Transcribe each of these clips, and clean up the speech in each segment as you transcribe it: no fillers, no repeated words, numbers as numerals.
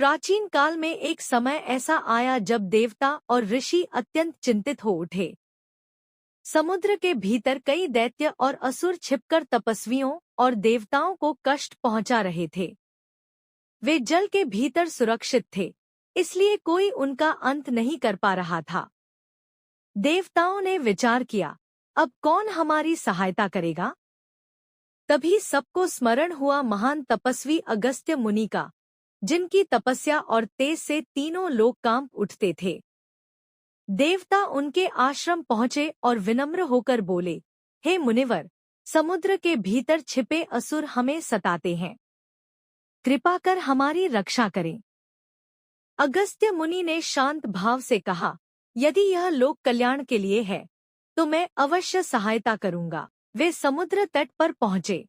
प्राचीन काल में एक समय ऐसा आया जब देवता और ऋषि अत्यंत चिंतित हो उठे। समुद्र के भीतर कई दैत्य और असुर छिपकर तपस्वियों और देवताओं को कष्ट पहुंचा रहे थे। वे जल के भीतर सुरक्षित थे, इसलिए कोई उनका अंत नहीं कर पा रहा था। देवताओं ने विचार किया, अब कौन हमारी सहायता करेगा? तभी सबको स्मरण हुआ महान तपस्वी अगस्त्य मुनि का, जिनकी तपस्या और तेज से तीनों लोग कांप उठते थे। देवता उनके आश्रम पहुंचे और विनम्र होकर बोले, हे मुनिवर, समुद्र के भीतर छिपे असुर हमें सताते हैं, कृपा कर हमारी रक्षा करें। अगस्त्य मुनि ने शांत भाव से कहा, यदि यह लोक कल्याण के लिए है तो मैं अवश्य सहायता करूंगा। वे समुद्र तट पर पहुंचे।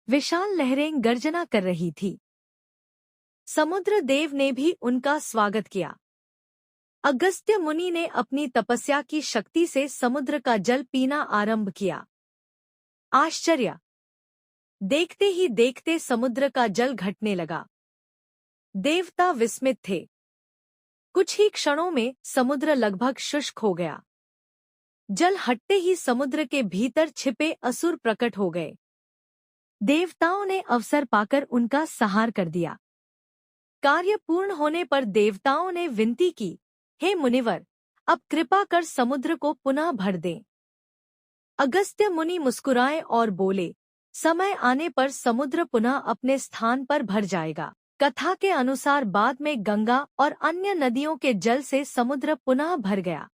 विशाल लहरें गर्जना कर रही थी। समुद्र देव ने भी उनका स्वागत किया। अगस्त्य मुनि ने अपनी तपस्या की शक्ति से समुद्र का जल पीना आरंभ किया। आश्चर्य! देखते ही देखते समुद्र का जल घटने लगा। देवता विस्मित थे। कुछ ही क्षणों में समुद्र लगभग शुष्क हो गया। जल हटते ही समुद्र के भीतर छिपे असुर प्रकट हो गए। देवताओं ने अवसर पाकर उनका संहार कर दिया। कार्य पूर्ण होने पर देवताओं ने विनती की, हे मुनिवर, अब कृपा कर समुद्र को पुनः भर दें। अगस्त्य मुनि मुस्कुराए और बोले, समय आने पर समुद्र पुनः अपने स्थान पर भर जाएगा। कथा के अनुसार बाद में गंगा और अन्य नदियों के जल से समुद्र पुनः भर गया।